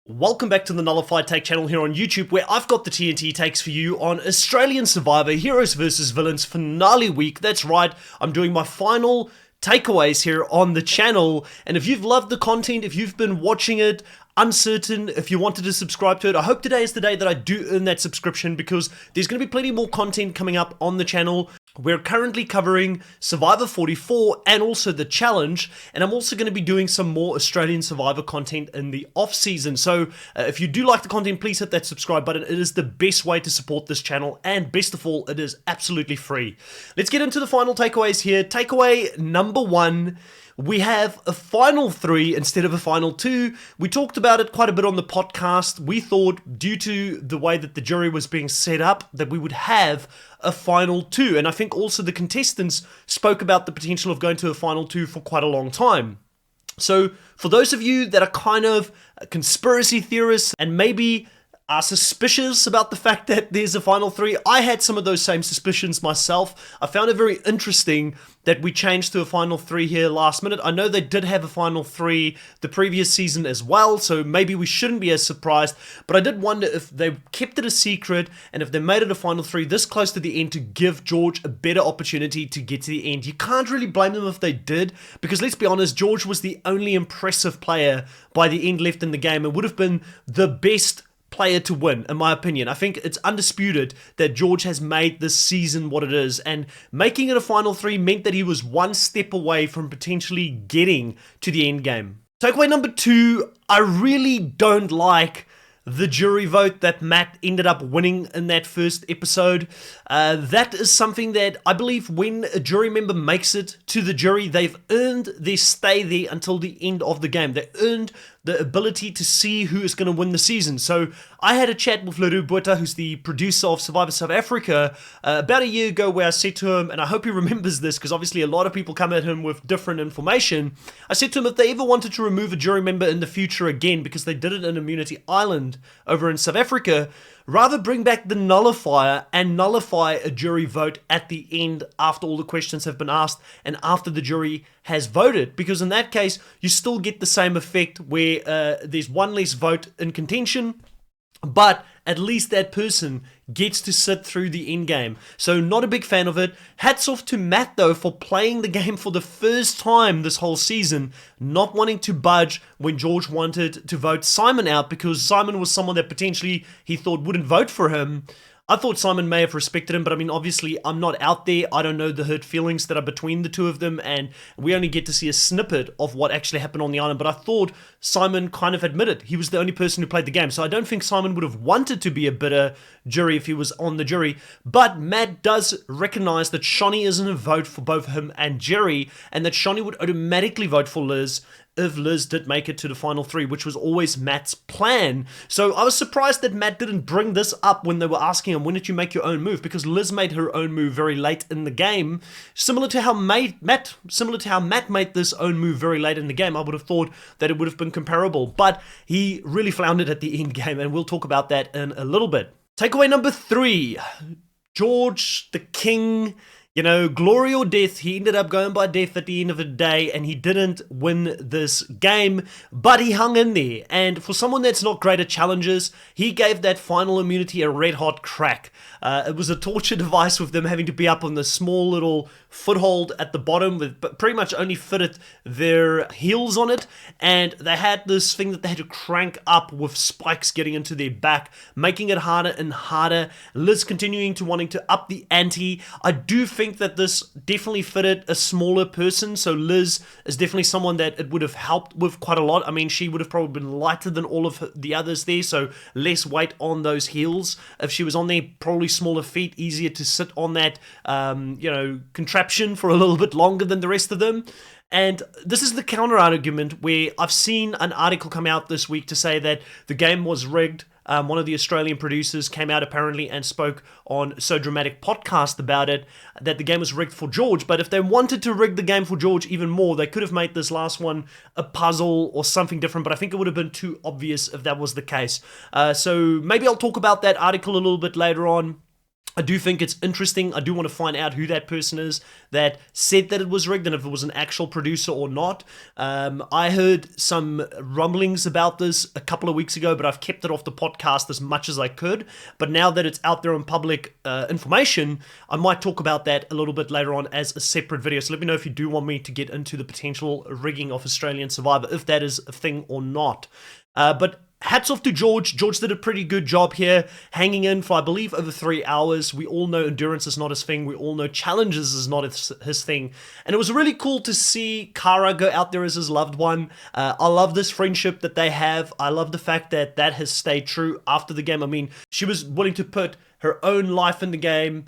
Welcome back to the Nullified Take channel here on YouTube, where I've got the TNT takes for you on Australian Survivor Heroes vs Villains finale week. That's right, I'm doing my final takeaways here on the channel, and if you've loved the content, if you've been watching it, uncertain if you wanted to subscribe to it, I hope today is the day that I do earn that subscription, because there's going to be plenty more content coming up on the channel. We're currently covering Survivor 44 and also the challenge, and I'm also going to be doing some more Australian Survivor content in the off season. So if you do like the content, please hit that subscribe button. It is the best way to support this channel, and best of all, it is absolutely free. Let's get into the final takeaways here. Takeaway number one: we have a final three instead of a final two. We talked about it quite a bit on the podcast. We thought, due to the way that the jury was being set up, that we would have a final two. And I think also the contestants spoke about the potential of going to a final two for quite a long time. So for those of you that are kind of conspiracy theorists and maybe are suspicious about the fact that there's a final three, I had some of those same suspicions myself. I found it very interesting that we changed to a final three here last minute. I know they did have a final three the previous season as well, so maybe we shouldn't be as surprised, but I did wonder if they kept it a secret and if they made it a final three this close to the end to give George a better opportunity to get to the end. You can't really blame them if they did, because let's be honest, George was the only impressive player by the end left in the game and would have been the best player to win, in my opinion. I think it's undisputed that George has made this season what it is, and making it a final three meant that he was one step away from potentially getting to the end game. Takeaway number two: I really don't like the jury vote that Matt ended up winning in that first episode. That is something that I believe when a jury member makes it to the jury, they've earned their stay there until the end of the game. They earned the ability to see who is going to win the season. So I had a chat with Leroux Botha, who's the producer of Survivor South Africa, about a year ago, where I said to him, and I hope he remembers this because obviously a lot of people come at him with different information. I said to him, if they ever wanted to remove a jury member in the future again, because they did it in Immunity Island over in South Africa, rather bring back the nullifier and nullify a jury vote at the end after all the questions have been asked and after the jury has voted, because in that case you still get the same effect where there's one less vote in contention, but at least that person gets to sit through the end game. So not a big fan of it. Hats off to Matt though for playing the game for the first time this whole season, not wanting to budge when George wanted to vote Simon out, because Simon was someone that potentially he thought wouldn't vote for him. I thought Simon may have respected him, but I mean, obviously, I'm not out there. I don't know the hurt feelings that are between the two of them, and we only get to see a snippet of what actually happened on the island. But I thought Simon kind of admitted he was the only person who played the game, so I don't think Simon would have wanted to be a bitter jury if he was on the jury. But Matt does recognize that Shani isn't a vote for both him and Jerry, and that Shani would automatically vote for Liz if Liz did make it to the final three, which was always Matt's plan. So I was surprised that Matt didn't bring this up when they were asking him, when did you make your own move? Because Liz made her own move very late in the game, similar to how Matt made this own move very late in the game. I would have thought that it would have been comparable, but he really floundered at the end game, and we'll talk about that in a little bit. Takeaway number three: George, the king. You know, glory or death, he ended up going by death at the end of the day, and he didn't win this game, but he hung in there. And for someone that's not great at challenges, he gave that final immunity a red-hot crack. It was a torture device with them having to be up on the small little foothold at the bottom, with pretty much only fitted their heels on it, and they had this thing that they had to crank up with spikes getting into their back, making it harder and harder. Liz continuing to wanting to up the ante. I do think that this definitely fitted a smaller person, so Liz is definitely someone that it would have helped with quite a lot. I mean, she would have probably been lighter than all of the others there, so less weight on those heels. If she was on there, probably smaller feet, easier to sit on that, contraption for a little bit longer than the rest of them. And this is the counter argument, where I've seen an article come out this week to say that the game was rigged. One of the Australian producers came out apparently and spoke on So Dramatic podcast about it, that the game was rigged for George. But if they wanted to rig the game for George even more, they could have made this last one a puzzle or something different, but I think it would have been too obvious if that was the case. So maybe I'll talk about that article a little bit later on. I do think it's interesting. I do want to find out who that person is that said that it was rigged and if it was an actual producer or not. I heard some rumblings about this a couple of weeks ago, but I've kept it off the podcast as much as I could. But now that it's out there in public information, I might talk about that a little bit later on as a separate video. So let me know if you do want me to get into the potential rigging of Australian Survivor, if that is a thing or not. But hats off to George. George did a pretty good job here, hanging in for, I believe, over 3 hours. We all know endurance is not his thing. We all know challenges is not his thing. And it was really cool to see Kara go out there as his loved one. I love this friendship that they have. I love the fact that that has stayed true after the game. I mean, she was willing to put her own life in the game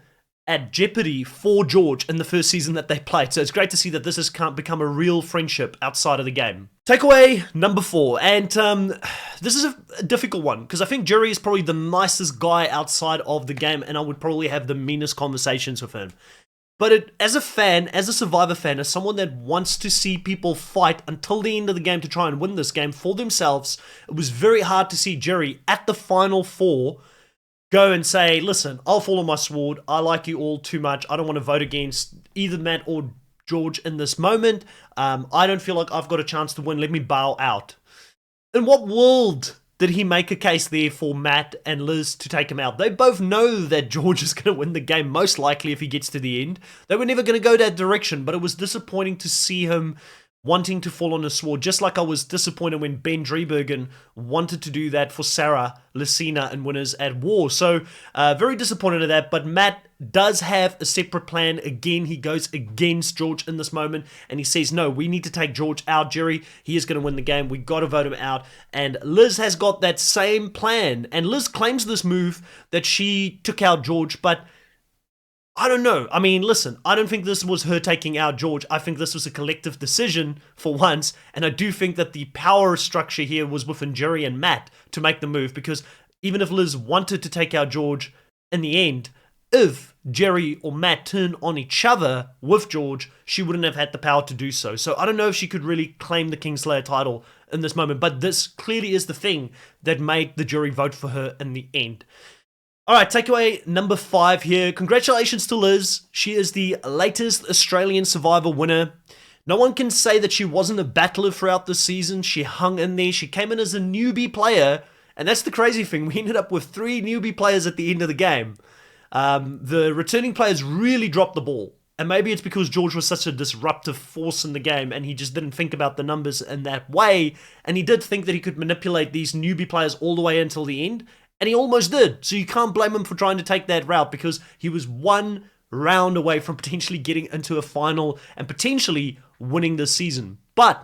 at jeopardy for George in the first season that they played. So it's great to see that this has become a real friendship outside of the game. Takeaway number 4, and this is a difficult one because I think Jerry is probably the nicest guy outside of the game, and I would probably have the meanest conversations with him. But as a fan, as a Survivor fan, as someone that wants to see people fight until the end of the game to try and win this game for themselves, it was very hard to see Jerry at the final 4 go and say, listen, I'll fall on my sword. I like you all too much. I don't want to vote against either Matt or George in this moment. I don't feel like I've got a chance to win. Let me bow out. In what world did he make a case there for Matt and Liz to take him out? They both know that George is going to win the game, most likely if he gets to the end. They were never going to go that direction, but it was disappointing to see him wanting to fall on a sword, just like I was disappointed when Ben Driebergen wanted to do that for Sarah, Lucina, and Winners at War. So, very disappointed at that, but Matt does have a separate plan. Again, he goes against George in this moment, and he says, no, we need to take George out, Jerry. He is going to win the game. We got to vote him out. And Liz has got that same plan, and Liz claims this move that she took out George, but I don't know. I mean, listen, I don't think this was her taking out George. I think this was a collective decision for once, and I do think that the power structure here was within Jerry and Matt to make the move, because even if Liz wanted to take out George in the end, if Jerry or Matt turned on each other with George, she wouldn't have had the power to do so. So I don't know if she could really claim the Kingslayer title in this moment, but this clearly is the thing that made the jury vote for her in the end. Alright, takeaway number 5 here. Congratulations to Liz. She is the latest Australian Survivor winner. No one can say that she wasn't a battler throughout the season. She hung in there. She came in as a newbie player. And that's the crazy thing. We ended up with 3 newbie players at the end of the game. The returning players really dropped the ball. And maybe it's because George was such a disruptive force in the game and he just didn't think about the numbers in that way. And he did think that he could manipulate these newbie players all the way until the end. And he almost did. So you can't blame him for trying to take that route because he was 1 round away from potentially getting into a final and potentially winning this season. But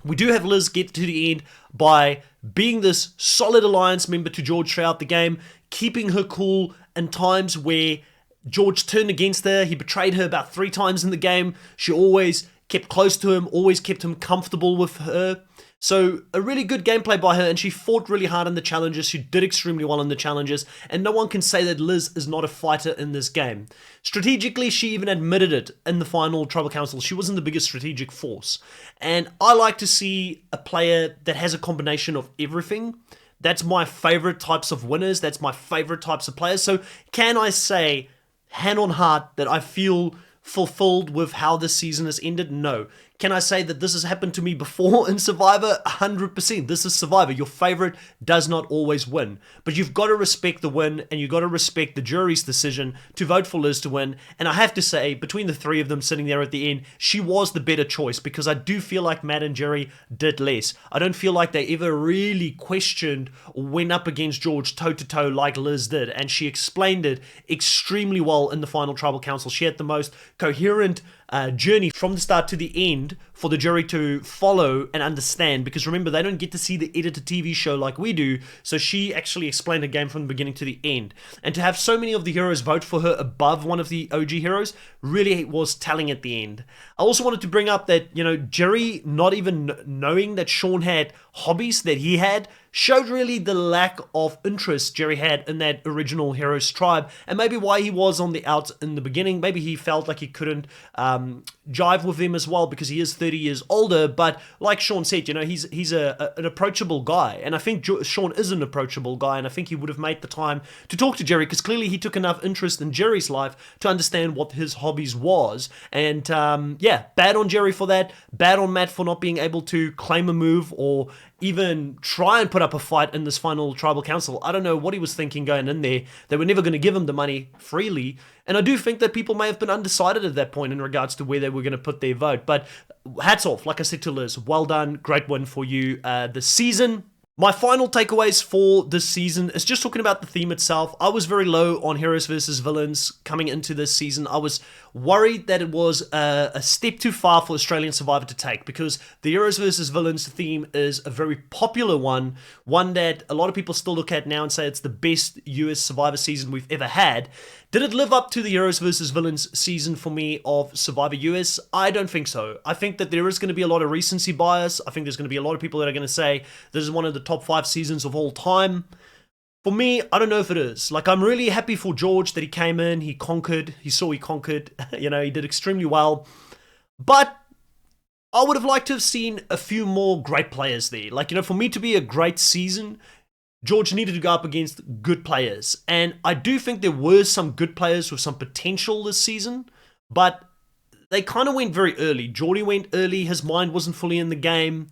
we do have Liz get to the end by being this solid alliance member to George throughout the game, keeping her cool in times where George turned against her. He betrayed her about 3 times in the game. She always kept close to him, always kept him comfortable with her. So a really good gameplay by her, and she fought really hard in the challenges. She did extremely well in the challenges, and no one can say that Liz is not a fighter in this game. Strategically, she even admitted it in the final Tribal Council. She wasn't the biggest strategic force. And I like to see a player that has a combination of everything. That's my favorite types of winners. That's my favorite types of players. So can I say, hand on heart, that I feel fulfilled with how this season has ended? No. Can I say that this has happened to me before in Survivor? 100%. This is Survivor. Your favorite does not always win. But you've got to respect the win, and you've got to respect the jury's decision to vote for Liz to win. And I have to say, between the 3 of them sitting there at the end, she was the better choice, because I do feel like Matt and Jerry did less. I don't feel like they ever really questioned or went up against George toe-to-toe like Liz did. And she explained it extremely well in the final Tribal Council. She had the most coherent journey from the start to the end for the jury to follow and understand, because remember, they don't get to see the edited TV show like we do, so she actually explained the game from the beginning to the end. And to have so many of the heroes vote for her above one of the OG heroes really was telling at the end. I also wanted to bring up that, Jerry not even knowing that Sean had hobbies that he had showed really the lack of interest Jerry had in that original Heroes tribe, and maybe why he was on the outs in the beginning. Maybe he felt like he couldn't jive with him as well because he is 30 years older. But like Sean said, he's an approachable guy. And I think Sean is an approachable guy. And I think he would have made the time to talk to Jerry because clearly he took enough interest in Jerry's life to understand what his hobbies was. And bad on Jerry for that. Bad on Matt for not being able to claim a move or even try and put up a fight in this final tribal council. I don't know what he was thinking going in there. They were never going to give him the money freely. And I do think that people may have been undecided at that point in regards to where they were going to put their vote. But hats off, like I said to Liz, well done. Great win for you this season. My final takeaways for this season is just talking about the theme itself. I was very low on heroes versus villains coming into this season. I was worried that it was a step too far for Australian Survivor to take because the heroes versus villains theme is a very popular one that a lot of people still look at now and say it's the best US Survivor season we've ever had. Did it live up to the heroes versus villains season for me of Survivor US? I don't think so. I think that there is going to be a lot of recency bias. I think there's going to be a lot of people that are going to say this is one of the top 5 seasons of all time. For me, I don't know if it is. Like, I'm really happy for George that he came in, he conquered, he conquered, he did extremely well. But I would have liked to have seen a few more great players there. Like, for me to be a great season, George needed to go up against good players. And I do think there were some good players with some potential this season, but they kind of went very early. Geordie went early, his mind wasn't fully in the game.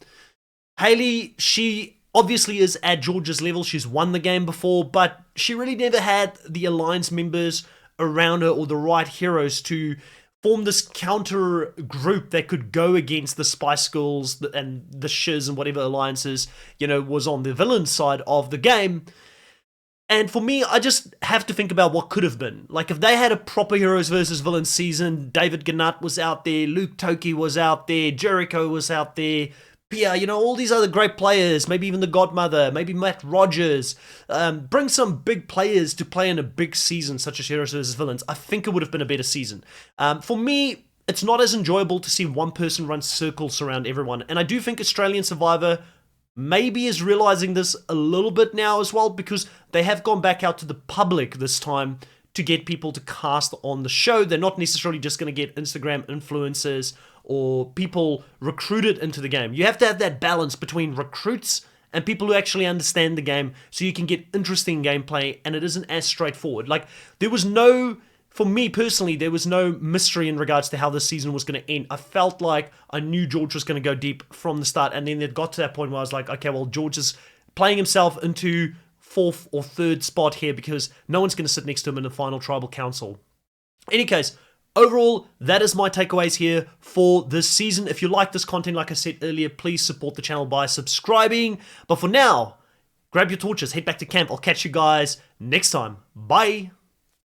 Hayley, she obviously is at George's level. She's won the game before, but she really never had the alliance members around her or the right heroes to form this counter group that could go against the Spice Girls and the Shiz and whatever alliances, was on the villain side of the game. And for me, I just have to think about what could have been. Like, if they had a proper heroes versus villains season, David Gannett was out there, Luke Toki was out there, Jericho was out there, Pia, all these other great players, maybe even the Godmother, maybe Matt Rogers. Bring some big players to play in a big season such as Heroes vs. Villains. I think it would have been a better season. For me, it's not as enjoyable to see one person run circles around everyone. And I do think Australian Survivor maybe is realizing this a little bit now as well because they have gone back out to the public this time to get people to cast on the show. They're not necessarily just going to get Instagram influencers or people recruited into the game. You have to have that balance between recruits and people who actually understand the game so you can get interesting gameplay and it isn't as straightforward. Like, for me personally, there was no mystery in regards to how this season was going to end. I felt like I knew George was going to go deep from the start, and then it got to that point where I was like, okay, well, George is playing himself into 4th or 3rd spot here because no one's going to sit next to him in the final tribal council. In any case, overall, that is my takeaways here for this season. If you like this content, like I said earlier, please support the channel by subscribing. But for now, grab your torches, head back to camp. I'll catch you guys next time. Bye.